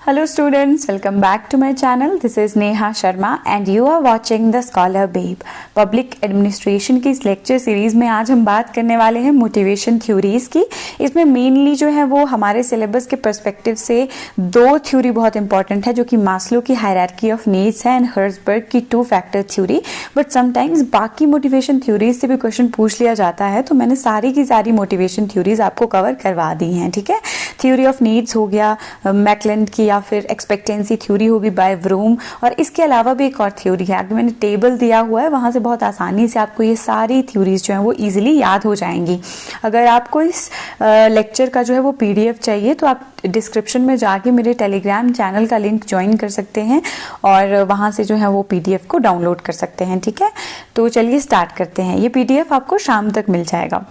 Hello students, welcome back to my channel. This is Neha Sharma and you are watching The Scholar Babe. Public administration की इस lecture series में आज हम बात करने वाले हैं मोटिवेशन थ्योरीज की। इसमें मेनली जो है वो हमारे सिलेबस के पर्सपेक्टिव से दो थ्योरी बहुत इंपॉर्टेंट है, जो कि मास्लो की हायरार्की ऑफ नीड्स है एंड हर्ट्जबर्ग की two factor theory. But sometimes बाकी मोटिवेशन थ्योरीज से भी क्वेश्चन पूछ लिया जाता है, तो मैंने सारी की सारी मोटिवेशन थ्योरीज आपको कवर करवा दी हैं। ठीक है, थ्योरी ऑफ नीड्स हो गया मैकलेंड की, या फिर एक्सपेक्टेंसी थ्योरी होगी बाय व्रूम, और इसके अलावा भी एक और थ्योरी है। आगे मैंने टेबल दिया हुआ है, वहां से बहुत आसानी से आपको ये सारी थ्योरीज जो है वो इजीली याद हो जाएंगी। अगर आपको इस लेक्चर का जो है वो पीडीएफ चाहिए तो आप डिस्क्रिप्शन में जाके मेरे टेलीग्राम चैनल का लिंक ज्वाइन कर सकते हैं और वहां से जो है वो पीडीएफ को डाउनलोड कर सकते हैं। ठीक है, तो चलिए स्टार्ट करते हैं। ये पीडीएफ आपको शाम तक मिल जाएगा।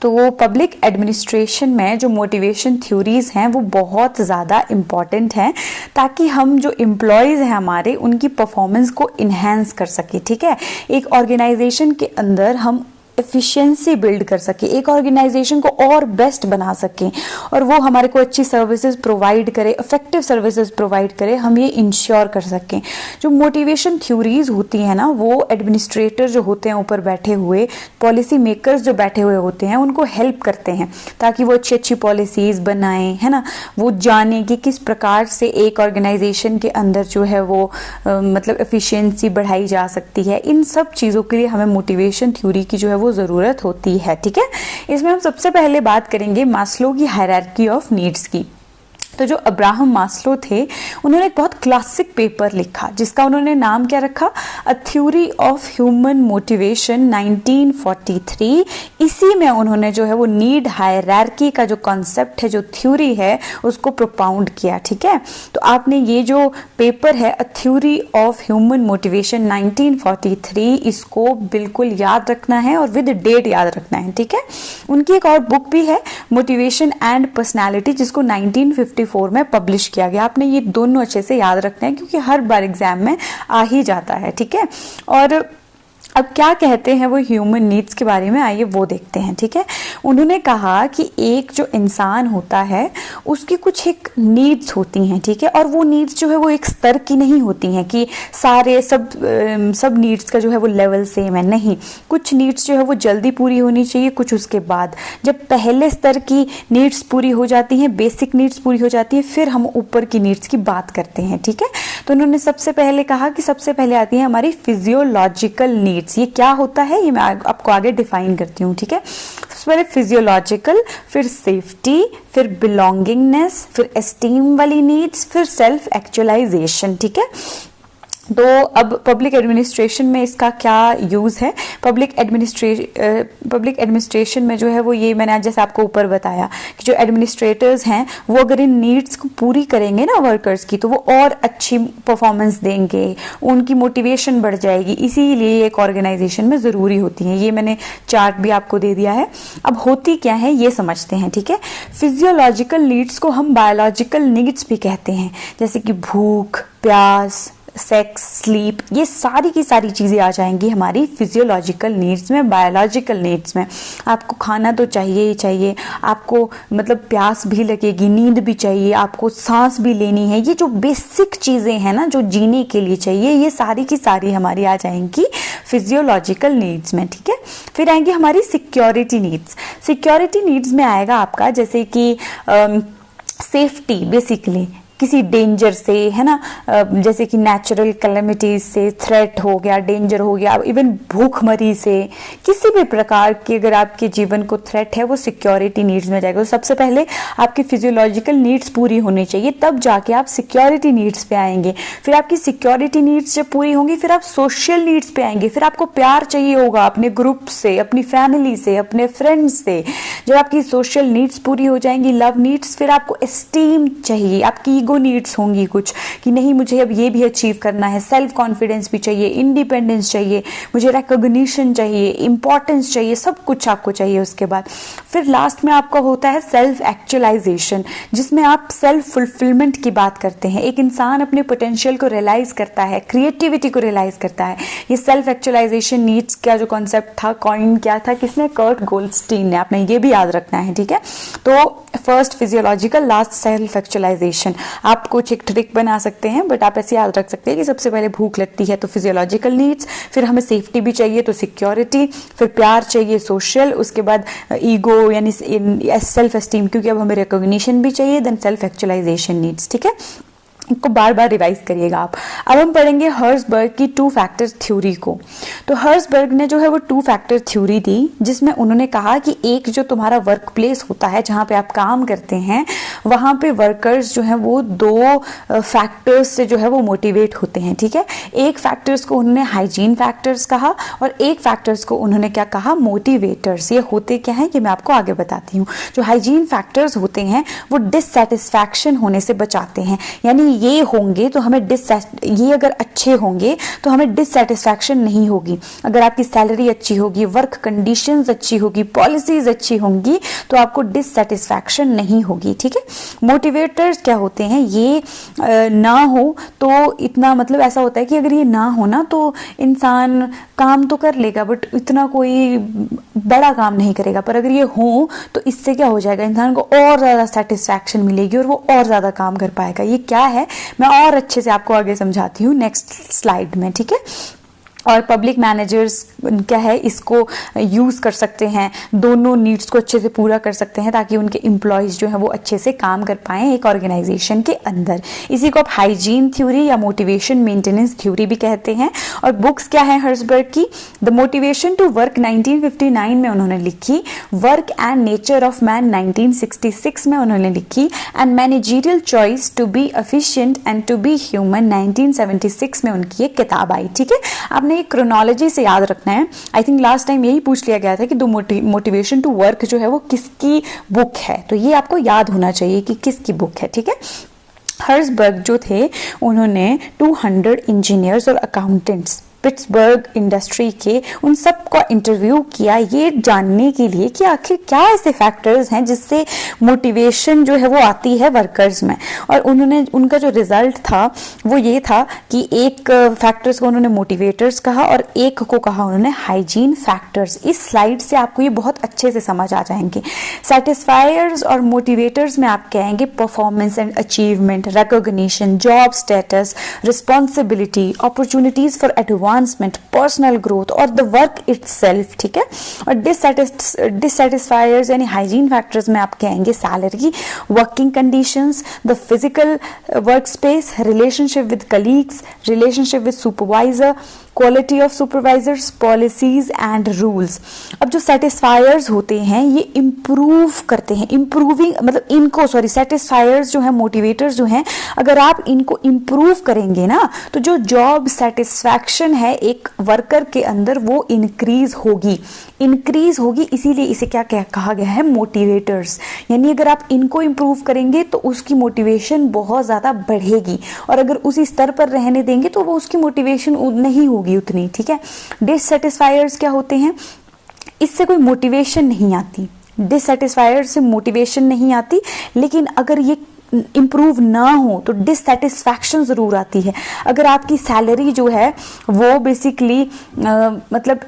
तो पब्लिक एडमिनिस्ट्रेशन में जो मोटिवेशन थ्योरीज हैं वो बहुत ज़्यादा इम्पॉर्टेंट हैं, ताकि हम जो एम्प्लॉयज़ हैं हमारे, उनकी परफॉर्मेंस को इन्हेंस कर सके। ठीक है, एक ऑर्गेनाइजेशन के अंदर हम एफिशिएंसी बिल्ड कर सके, एक ऑर्गेनाइजेशन को और बेस्ट बना सकें, और वो हमारे को अच्छी सर्विसेज प्रोवाइड करे, इफेक्टिव सर्विसेज प्रोवाइड करे, हम ये इंश्योर कर सकें। जो मोटिवेशन थ्योरीज होती हैं ना, वो एडमिनिस्ट्रेटर जो होते हैं ऊपर बैठे हुए, पॉलिसी मेकर्स जो बैठे हुए होते हैं, उनको हेल्प करते हैं ताकि वो अच्छी अच्छी पॉलिसीज बनाएं, है ना। वो जाने कि किस प्रकार से एक ऑर्गेनाइजेशन के अंदर जो है वो मतलब एफिशिएंसी बढ़ाई जा सकती है। इन सब चीज़ों के लिए हमें मोटिवेशन थ्योरी की जो है वो जरूरत होती है। ठीक है, इसमें हम सबसे पहले बात करेंगे मास्लो की हायरार्की ऑफ नीड्स की। तो जो अब्राहम मास्लो थे, उन्होंने एक बहुत क्लासिक पेपर लिखा जिसका उन्होंने नाम क्या रखा, a theory of human motivation 1943। इसी में उन्होंने जो है वो नीड हायरार्की का जो कॉन्सेप्ट है, जो थ्योरी है, उसको प्रोपाउंड किया। ठीक है, तो आपने ये जो पेपर है a theory of human motivation 1943, इसको बिल्कुल याद रखना है और विद डेट याद रखना है। ठीक है, उनकी एक और बुक भी है मोटिवेशन एंड पर्सनैलिटी, जिसको 1954 में पब्लिश किया गया। आपने ये दोनों अच्छे से याद रखना है क्योंकि हर बार एग्जाम में आ ही जाता है। ठीक है, और अब क्या कहते हैं वो ह्यूमन नीड्स के बारे में, आइए वो देखते हैं। ठीक है, उन्होंने कहा कि एक जो इंसान होता है उसकी कुछ एक नीड्स होती हैं। ठीक है, और वो नीड्स जो है वो एक स्तर की नहीं होती हैं कि सारे सब नीड्स का जो है वो लेवल सेम है। नहीं, कुछ नीड्स जो है वो जल्दी पूरी होनी चाहिए, कुछ उसके बाद। जब पहले स्तर की नीड्स पूरी हो जाती हैं, बेसिक नीड्स पूरी हो जाती है, फिर हम ऊपर की नीड्स की बात करते हैं। ठीक है, तो उन्होंने सबसे पहले कहा कि सबसे पहले आती है हमारी फिजियोलॉजिकल नीड्स। ये क्या होता है ये मैं आपको आगे डिफाइन करती हूँ। ठीक है, सबसे पहले फिजियोलॉजिकल, फिर सेफ्टी, फिर बिलोंगिंगनेस, फिर एस्टीम वाली नीड्स, फिर सेल्फ एक्चुअलाइजेशन। ठीक है, तो अब पब्लिक एडमिनिस्ट्रेशन में इसका क्या यूज़ है। पब्लिक एडमिनिस्ट्रेशन में जो है वो ये मैंने जैसे आपको ऊपर बताया कि जो एडमिनिस्ट्रेटर्स हैं वो अगर इन नीड्स को पूरी करेंगे ना वर्कर्स की, तो वो और अच्छी परफॉर्मेंस देंगे, उनकी मोटिवेशन बढ़ जाएगी। इसीलिए एक ऑर्गेनाइजेशन में ज़रूरी होती है। ये मैंने चार्ट भी आपको दे दिया है। अब होती क्या है ये समझते हैं। ठीक है, फिजियोलॉजिकल नीड्स को हम बायोलॉजिकल नीड्स भी कहते हैं, जैसे कि भूख, प्यास, सेक्स, स्लीप, ये सारी की सारी चीज़ें आ जाएंगी हमारी फिजियोलॉजिकल नीड्स में, बायोलॉजिकल नीड्स में। आपको खाना तो चाहिए ही चाहिए, आपको मतलब प्यास भी लगेगी, नींद भी चाहिए, आपको सांस भी लेनी है। ये जो बेसिक चीज़ें हैं ना जो जीने के लिए चाहिए, ये सारी की सारी हमारी आ जाएंगी फिजियोलॉजिकल नीड्स में। ठीक है, फिर आएंगी हमारी सिक्योरिटी नीड्स। सिक्योरिटी नीड्स में आएगा आपका जैसे कि सेफ्टी, बेसिकली किसी डेंजर से, है ना, जैसे कि नेचुरल कैलेमिटीज से थ्रेट हो गया, डेंजर हो गया, इवन भूखमरी से, किसी भी प्रकार की अगर आपके जीवन को थ्रेट है, वो सिक्योरिटी नीड्स में जाएगा। तो सबसे पहले आपकी फिजियोलॉजिकल नीड्स पूरी होनी चाहिए, तब जाके आप सिक्योरिटी नीड्स पे आएंगे। फिर आपकी सिक्योरिटी नीड्स जब पूरी होंगी, फिर आप सोशल नीड्स पे आएंगे। फिर आपको प्यार चाहिए होगा अपने ग्रुप से, अपनी फैमिली से, अपने फ्रेंड्स से। जब आपकी सोशल नीड्स पूरी हो जाएंगी, लव नीड्स, फिर आपको एस्टीम चाहिए, आपकी ईगो नीड्स होंगी कुछ कि नहीं मुझे अब ये भी अचीव करना है, सेल्फ कॉन्फिडेंस भी चाहिए, इंडिपेंडेंस चाहिए, मुझे रिकॉग्निशन चाहिए, इंपॉर्टेंस चाहिए, सब कुछ आपको चाहिए उसके बाद। फिर लास्ट में आपका होता है सेल्फ एक्चुअलाइजेशन, जिसमें आप सेल्फ फुलफिलमेंट की बात करते हैं। एक इंसान अपने पोटेंशियल को रियलाइज करता है, क्रिएटिविटी को रियलाइज करता है। ये सेल्फ एक्चुअलाइजेशन नीड्स का जो कॉन्सेप्ट था, कॉइन क्या था, किसने, कर्ट गोल्डस्टीन ने। आपने ये भी याद रखना है। ठीक है, तो first physiological, last self actualisation. आप कुछ एक ट्रिक बना सकते हैं, बट आप ऐसे याद रख सकते हैं कि सबसे पहले भूख लगती है तो फिजियोलॉजिकल नीड्स, फिर हमें सेफ्टी भी चाहिए तो सिक्योरिटी, फिर प्यार चाहिए सोशल, उसके बाद ईगो यानी सेल्फ एस्टीम, क्योंकि अब हमें रिकॉग्निशन भी चाहिए, देन सेल्फ एक्चुअलाइजेशन नीड्स। ठीक है, इनको बार बार रिवाइज करिएगा आप। अब हम पढ़ेंगे हर्ट्जबर्ग की 2 फैक्टर थ्योरी को। तो हर्ट्जबर्ग ने जो है वो 2 फैक्टर थ्योरी दी, जिसमें उन्होंने कहा कि एक जो तुम्हारा वर्क प्लेस होता है जहां पे आप काम करते हैं, वहां पे वर्कर्स जो है वो 2 फैक्टर्स से जो है वो मोटिवेट होते हैं। ठीक है, एक फैक्टर्स को उन्होंने हाइजीन फैक्टर्स कहा और एक फैक्टर्स को उन्होंने क्या कहा, मोटिवेटर्स। ये होते क्या है कि मैं आपको आगे बताती हूँ। जो हाइजीन फैक्टर्स होते हैं वो डिससैटिस्फैक्शन होने से बचाते हैं, यानी ये होंगे तो हमें ये अगर अच्छे होंगे तो हमें डिससैटिस्फैक्शन नहीं होगी। अगर आपकी सैलरी अच्छी होगी, वर्क कंडीशंस अच्छी होगी, पॉलिसीज अच्छी होंगी, तो आपको डिससैटिस्फैक्शन नहीं होगी। ठीक है, मोटिवेटर्स क्या होते हैं, ये ना हो तो इतना, मतलब ऐसा होता है कि अगर ये ना हो ना तो इंसान काम तो कर लेगा बट इतना कोई बड़ा काम नहीं करेगा, पर अगर ये हो तो इससे क्या हो जाएगा, इंसान को और ज्यादा सेटिस्फैक्शन मिलेगी और वो और ज्यादा काम कर पाएगा। ये क्या है मैं और अच्छे से आपको आगे समझाती हूँ नेक्स्ट स्लाइड में। ठीक है, और पब्लिक मैनेजर्स क्या है, इसको यूज कर सकते हैं, दोनों नीड्स को अच्छे से पूरा कर सकते हैं ताकि उनके एम्प्लॉयज जो है वो अच्छे से काम कर पाएं एक ऑर्गेनाइजेशन के अंदर। इसी को आप हाइजीन थ्योरी या मोटिवेशन मेंटेनेंस थ्योरी भी कहते हैं। और बुक्स क्या है हर्ट्जबर्ग की, द मोटिवेशन टू वर्क 1959 में उन्होंने लिखी, work and nature of man 1966 में उन्होंने लिखी, and managerial choice to be efficient and to be human 1976 में उनकी एक किताब आई। ठीक है, आपने क्रोनोलॉजी से याद रखना है। आई थिंक लास्ट टाइम यही पूछ लिया गया था कि द मोटिवेशन टू वर्क जो है वो किसकी बुक है, तो ये आपको याद होना चाहिए कि किसकी बुक है। ठीक है, हर्ट्जबर्ग जो थे उन्होंने 200 इंजीनियर्स और अकाउंटेंट्स पिट्सबर्ग इंडस्ट्री के उन सब का इंटरव्यू किया, ये जानने के लिए कि आखिर क्या ऐसे फैक्टर्स हैं जिससे मोटिवेशन जो है वो आती है वर्कर्स में। और उन्होंने उनका जो रिजल्ट था वो ये था कि एक फैक्टर्स को उन्होंने मोटिवेटर्स कहा और एक को कहा उन्होंने हाइजीन फैक्टर्स। इस स्लाइड से आपको ये बहुत अच्छे से समझ आ जाएंगे। सेटिस्फायर्स और मोटिवेटर्स में आप कहेंगे performance and achievement, recognition, job status, responsibility, opportunities for advancement, personal growth और द वर्क इटसेल्फ। ठीक है, और डिससैटिस्फायर्स यानी हाइजीन फैक्टर्स में आप कहेंगे salary, working conditions, the physical work space, relationship with colleagues, relationship with supervisor, quality of supervisors, policies and rules. अब जो सेटिस्फायर्स होते हैं ये इंप्रूव करते हैं, इंप्रूविंग मतलब इनको सेटिस्फायर्स जो है, मोटिवेटर्स जो हैं, अगर आप इनको इंप्रूव करेंगे ना तो जो जॉब सेटिस्फैक्शन है एक वर्कर के अंदर वो इंक्रीज होगी, इसीलिए इसे क्या कहा गया है, मोटिवेटर्स। यानी अगर आप इनको इंप्रूव करेंगे तो उसकी मोटिवेशन बहुत ज्यादा बढ़ेगी, और अगर उसी स्तर पर रहने देंगे तो वो उसकी मोटिवेशन नहीं होगी उतनी। ठीक है, डिससैटिस्फायर्स क्या होते हैं, इससे कोई मोटिवेशन नहीं आती, डिससैटिस्फायर से मोटिवेशन नहीं आती, लेकिन अगर ये इंप्रूव ना हो तो डिससैटिस्फैक्शन जरूर आती है। अगर आपकी सैलरी जो है वो बेसिकली मतलब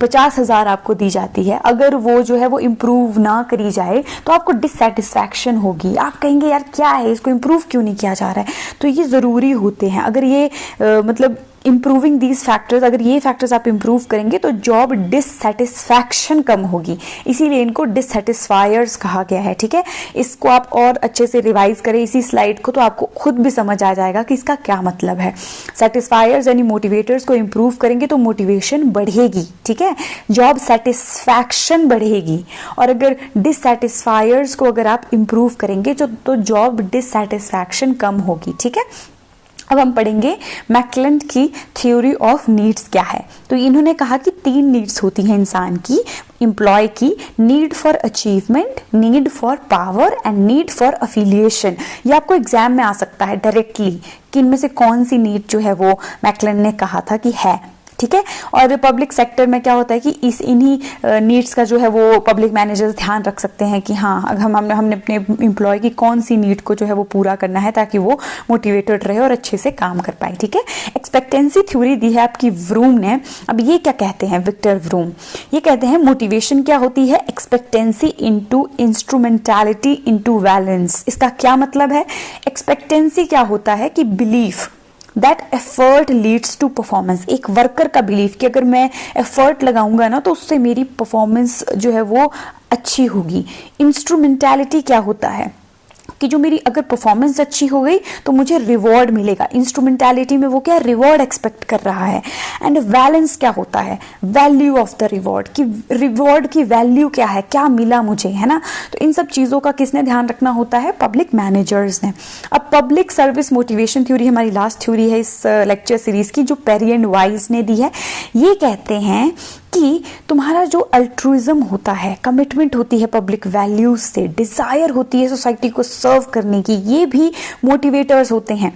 50,000 आपको दी जाती है, अगर वो जो है वो इंप्रूव ना करी जाए तो आपको डिससैटिस्फैक्शन होगी, आप कहेंगे यार क्या है, इसको इंप्रूव क्यों नहीं किया जा रहा है। तो ये जरूरी होते हैं, अगर ये मतलब इंप्रूविंग दीज फैक्टर्स, अगर ये फैक्टर्स आप इंप्रूव करेंगे तो जॉब डिससैटिस्फैक्शन कम होगी, इसीलिए इनको डिससैटिस्फायर्स कहा गया है। ठीक है, इसको आप और अच्छे से रिवाइज करें इसी स्लाइड को तो आपको खुद भी समझ आ जाएगा कि इसका क्या मतलब है। सेटिस्फायर्स यानी मोटिवेटर्स को इंप्रूव करेंगे तो मोटिवेशन बढ़ेगी। ठीक है, जॉब सेटिस्फैक्शन बढ़ेगी, और अगर डिससैटिस्फायर्स को अगर आप इंप्रूव करेंगे तो जॉब डिससैटिस्फैक्शन कम होगी। ठीक है, अब हम पढ़ेंगे मैकलेंड की थ्योरी ऑफ नीड्स क्या है। तो इन्होंने कहा कि 3 नीड्स होती हैं इंसान की, एम्प्लॉय की, need for achievement, need for power and need for affiliation. ये आपको एग्जाम में आ सकता है डायरेक्टली कि इनमें से कौन सी नीड जो है वो मैकलेंड ने कहा था कि है। ठीक है। और पब्लिक सेक्टर में क्या होता है कि इन्हीं नीड्स का जो है वो पब्लिक मैनेजर्स ध्यान रख सकते हैं कि हाँ हमने अपने एम्प्लॉय की कौन सी नीड को जो है वो पूरा करना है ताकि वो मोटिवेटेड रहे और अच्छे से काम कर पाए, ठीक है। एक्सपेक्टेंसी थ्योरी दी है आपकी व्रूम ने। अब ये क्या कहते हैं विक्टर व्रूम, ये कहते हैं मोटिवेशन क्या होती है, expectancy into instrumentality into valence. इसका क्या मतलब है, एक्सपेक्टेंसी क्या होता है कि belief that effort leads to performance. एक वर्कर का बिलीफ कि अगर मैं एफर्ट लगाऊंगा ना तो उससे मेरी परफॉर्मेंस जो है वो अच्छी होगी। इंस्ट्रूमेंटालिटी क्या होता है कि जो मेरी अगर परफॉर्मेंस अच्छी हो गई तो मुझे रिवॉर्ड मिलेगा। इंस्ट्रूमेंटालिटी में वो क्या रिवॉर्ड एक्सपेक्ट कर रहा है। एंड बैलेंस क्या होता है, वैल्यू ऑफ द रिवॉर्ड, कि रिवॉर्ड की वैल्यू क्या है, क्या मिला मुझे, है ना। तो इन सब चीजों का किसने ध्यान रखना होता है, पब्लिक मैनेजर्स ने। अब पब्लिक सर्विस मोटिवेशन थ्योरी हमारी लास्ट थ्योरी है इस लेक्चर सीरीज की, जो पेरी एंड वाइज ने दी है। ये कहते हैं कि तुम्हारा जो अल्ट्रुइज्म होता है, कमिटमेंट होती है पब्लिक वैल्यूज से, डिजायर होती है सोसाइटी को सर्व करने की, ये भी मोटिवेटर्स होते हैं।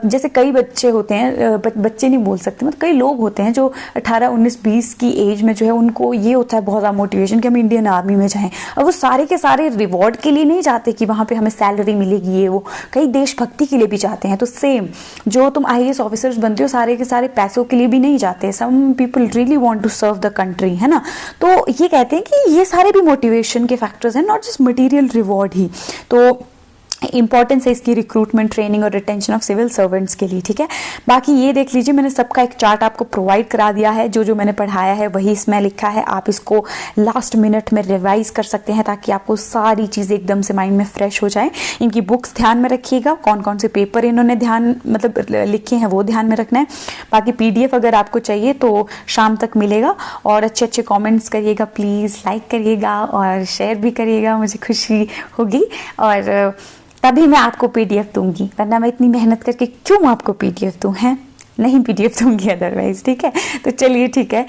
जैसे कई बच्चे होते हैं, बच्चे नहीं बोल सकते, मतलब कई लोग होते हैं जो 18, 19, 20 की एज में जो है उनको ये होता है बहुत ज़्यादा मोटिवेशन कि हम इंडियन आर्मी में जाएं। और वो सारे के सारे रिवॉर्ड के लिए नहीं जाते कि वहाँ पे हमें सैलरी मिलेगी, ये वो, कई देशभक्ति के लिए भी जाते हैं। तो सेम जो तुम IAS ऑफिसर्स बनते हो सारे के सारे पैसों के लिए भी नहीं जाते। Some people really want to serve the country, है ना। तो ये कहते हैं कि ये सारे भी मोटिवेशन के फैक्टर्स हैं, नॉट जस्ट मटेरियल रिवॉर्ड ही। तो इंपॉर्टेंस है इसकी रिक्रूटमेंट, ट्रेनिंग और रिटेंशन ऑफ सिविल सर्वेंट्स के लिए, ठीक है। बाकी ये देख लीजिए, मैंने सबका एक चार्ट आपको प्रोवाइड करा दिया है, जो मैंने पढ़ाया है वही इसमें लिखा है। आप इसको लास्ट मिनट में रिवाइज कर सकते हैं ताकि आपको सारी चीज़ें एकदम से माइंड में फ्रेश हो जाए। इनकी बुक्स ध्यान में रखिएगा, कौन कौन से पेपर इन्होंने ध्यान मतलब लिखे हैं वो ध्यान में रखना है। बाकी PDF अगर आपको चाहिए तो शाम तक मिलेगा। और अच्छे अच्छे कॉमेंट्स करिएगा प्लीज़, लाइक करिएगा और शेयर भी करिएगा, मुझे खुशी होगी। और तभी मैं आपको PDF दूंगी, वरना मैं इतनी मेहनत करके क्यों आपको PDF दूं, हैं नहीं PDF दूंगी अदरवाइज, ठीक है। तो चलिए ठीक है,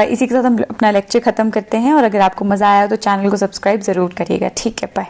इसी के साथ हम अपना लेक्चर खत्म करते हैं। और अगर आपको मजा आया तो चैनल को सब्सक्राइब जरूर करिएगा, ठीक है। बाय।